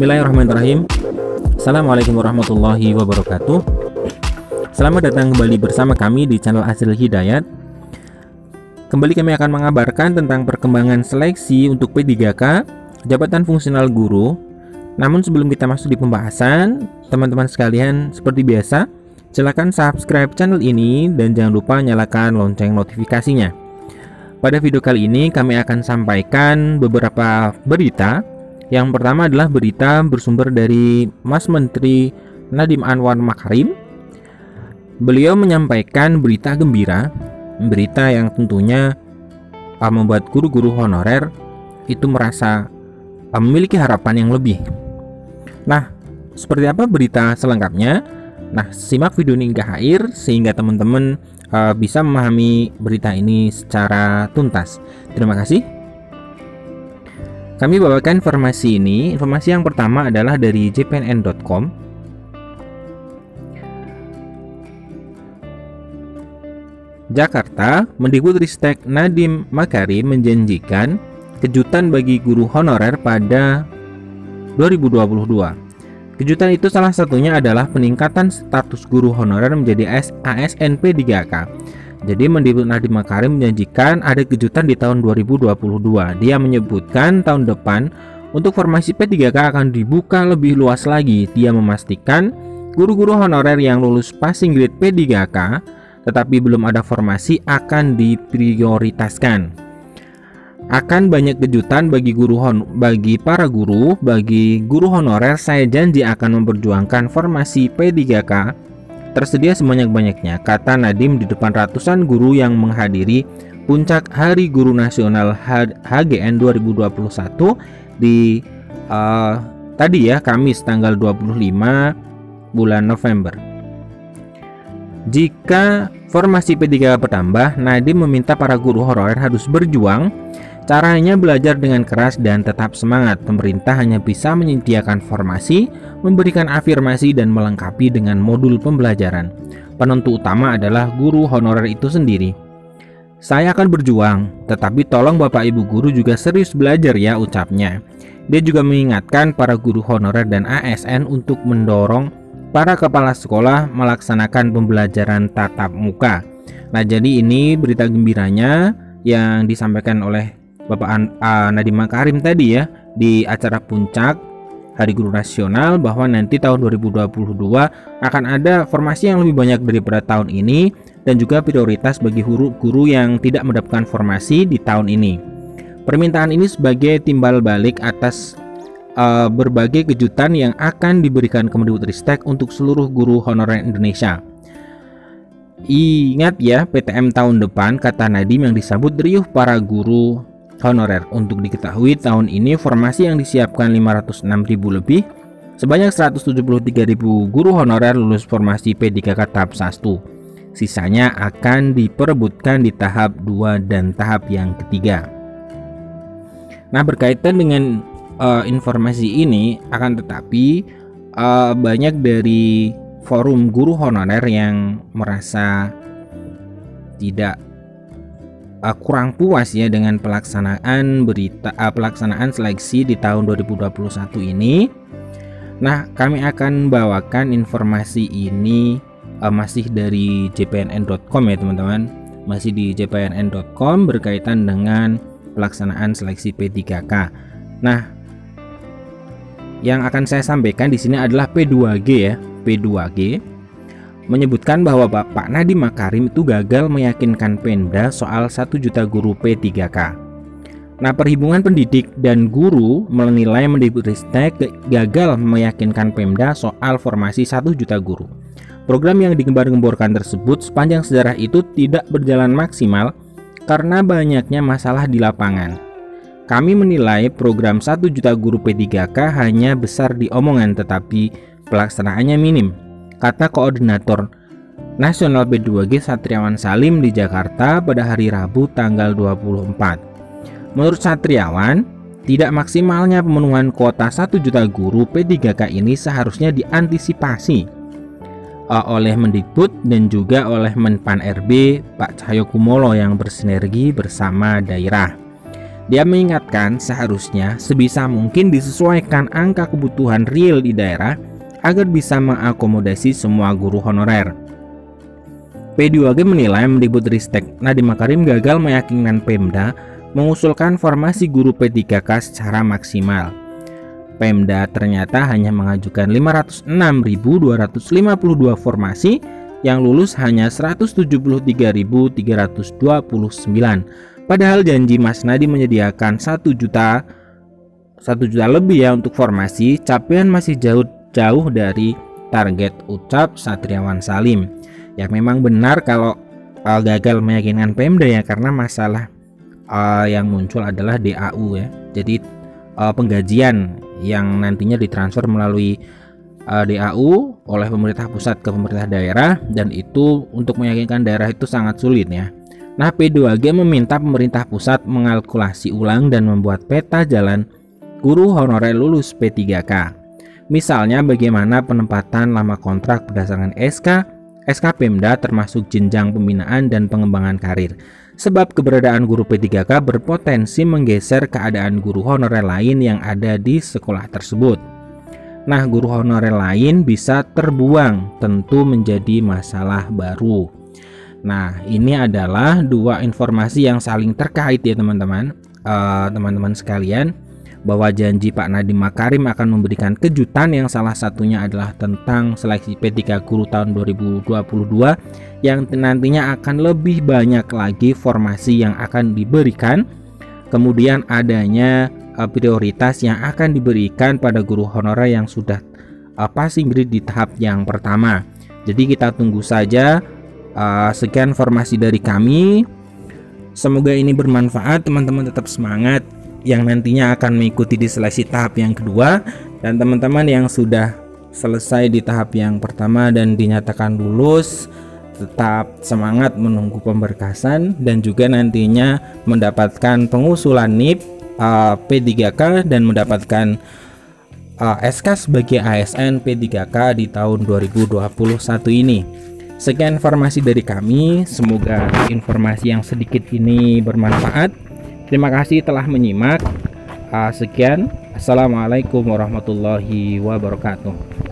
Bismillahirrahmanirrahim. Assalamualaikum warahmatullahi wabarakatuh. Selamat datang kembali bersama kami di channel Azril Hidayat. Kembali kami akan mengabarkan tentang perkembangan seleksi untuk P3K Jabatan Fungsional Guru. Namun sebelum kita masuk di pembahasan, teman-teman sekalian, seperti biasa, silakan subscribe channel ini dan jangan lupa nyalakan lonceng notifikasinya. Pada video kali ini kami akan sampaikan beberapa berita. Yang pertama adalah berita bersumber dari Mas Menteri Nadiem Anwar Makarim. Beliau menyampaikan berita gembira, berita yang tentunya membuat guru-guru honorer itu merasa memiliki harapan yang lebih. Nah, seperti apa berita selengkapnya? Nah, simak video ini hingga akhir sehingga teman-teman bisa memahami berita ini secara tuntas. Terima kasih. Kami bawakan informasi ini. Informasi yang pertama adalah dari jpnn.com. Jakarta, Mendikbudristek Nadiem Makarim menjanjikan kejutan bagi guru honorer pada 2022. Kejutan itu salah satunya adalah peningkatan status guru honorer menjadi ASN P3K. Jadi Mendikbud Nadiem Makarim menjanjikan ada kejutan di tahun 2022. Dia menyebutkan tahun depan untuk formasi P3K akan dibuka lebih luas lagi. Dia memastikan guru-guru honorer yang lulus passing grade P3K tetapi belum ada formasi akan diprioritaskan. Akan banyak kejutan bagi para guru, bagi guru honorer saya janji akan memperjuangkan formasi P3K tersedia sebanyak-banyaknya, kata Nadiem di depan ratusan guru yang menghadiri puncak Hari Guru Nasional HGN 2021 di Kamis tanggal 25 bulan November. Jika formasi P3K bertambah, Nadiem meminta para guru honorer harus berjuang. Caranya belajar dengan keras dan tetap semangat. Pemerintah hanya bisa menyediakan formasi, memberikan afirmasi dan melengkapi dengan modul pembelajaran. Penentu utama adalah guru honorer itu sendiri. Saya akan berjuang, tetapi tolong Bapak Ibu guru juga serius belajar ya, ucapnya. Dia juga mengingatkan para guru honorer dan ASN untuk mendorong para kepala sekolah melaksanakan pembelajaran tatap muka. Nah, jadi ini berita gembiranya yang disampaikan oleh Bapak Nadiem Makarim tadi ya di acara puncak Hari Guru Nasional, bahwa nanti tahun 2022 akan ada formasi yang lebih banyak daripada tahun ini dan juga prioritas bagi guru yang tidak mendapatkan formasi di tahun ini. Permintaan ini sebagai timbal balik atas berbagai kejutan yang akan diberikan Kemendikbudristek untuk seluruh guru honorer Indonesia. Ingat ya, PTM tahun depan, kata Nadiem yang disambut riuh para guru honorer. Untuk diketahui, tahun ini formasi yang disiapkan 506.000 lebih. Sebanyak 173.000 guru honorer lulus formasi P3K tahap 1. Sisanya akan diperebutkan di tahap 2 dan tahap yang ketiga. Nah, berkaitan dengan informasi ini, akan tetapi banyak dari forum guru honorer yang merasa tidak kurang puas ya dengan pelaksanaan seleksi di tahun 2021 ini. Nah, kami akan bawakan informasi ini masih dari jpnn.com ya teman-teman. Masih di jpnn.com berkaitan dengan pelaksanaan seleksi P3K. Nah, yang akan saya sampaikan di sini adalah P2G ya. P2G menyebutkan bahwa Bapak Nadiem Makarim itu gagal meyakinkan Pemda soal 1 juta guru P3K. Nah, Perhimpunan Pendidik dan Guru menilai Mendikbudristek gagal meyakinkan Pemda soal formasi 1 juta guru. Program yang digembar-gemborkan tersebut sepanjang sejarah itu tidak berjalan maksimal karena banyaknya masalah di lapangan. Kami menilai program 1 juta guru P3K hanya besar di omongan tetapi pelaksanaannya minim, kata Koordinator Nasional P2G Satriawan Salim di Jakarta pada hari Rabu tanggal 24. Menurut Satriawan, tidak maksimalnya pemenuhan kuota 1 juta guru P3K ini seharusnya diantisipasi oleh Mendikbud dan juga oleh Menpan RB Pak Cahyokumolo yang bersinergi bersama daerah. Dia mengingatkan seharusnya sebisa mungkin disesuaikan angka kebutuhan real di daerah agar bisa mengakomodasi semua guru honorer. P2G menilai Mendikbudristek Nadiem Makarim gagal meyakinkan Pemda mengusulkan formasi guru P3K secara maksimal. Pemda ternyata hanya mengajukan 506.252 formasi, yang lulus hanya 173.329. Padahal janji Mas Nadiem menyediakan 1 juta lebih ya untuk formasi, capaian masih jauh dari target, ucap Satriawan Salim. Ya memang benar kalau gagal meyakinkan Pemda ya, karena masalah yang muncul adalah DAU ya. Jadi penggajian yang nantinya ditransfer melalui DAU oleh pemerintah pusat ke pemerintah daerah, dan itu untuk meyakinkan daerah itu sangat sulit ya. Nah, P2G meminta pemerintah pusat mengalkulasi ulang dan membuat peta jalan guru honorer lulus P3K. Misalnya bagaimana penempatan lama kontrak berdasarkan SK Pemda termasuk jenjang pembinaan dan pengembangan karir. Sebab keberadaan guru P3K berpotensi menggeser keadaan guru honorer lain yang ada di sekolah tersebut. Nah, guru honorer lain bisa terbuang, tentu menjadi masalah baru. Nah, ini adalah dua informasi yang saling terkait ya teman-teman sekalian, bahwa janji Pak Nadiem Makarim akan memberikan kejutan yang salah satunya adalah tentang seleksi P3 guru tahun 2022 yang nantinya akan lebih banyak lagi formasi yang akan diberikan. Kemudian adanya prioritas yang akan diberikan pada guru honorer yang sudah passing grade di tahap yang pertama. Jadi kita tunggu saja. Sekian informasi dari kami. Semoga ini bermanfaat, teman-teman tetap semangat yang nantinya akan mengikuti di seleksi tahap yang kedua, dan teman-teman yang sudah selesai di tahap yang pertama dan dinyatakan lulus tetap semangat menunggu pemberkasan dan juga nantinya mendapatkan pengusulan NIP P3K dan mendapatkan SK sebagai ASN P3K di tahun 2021 ini. Sekian informasi dari kami, semoga informasi yang sedikit ini bermanfaat. Terima kasih telah menyimak. Sekian, assalamualaikum warahmatullahi wabarakatuh.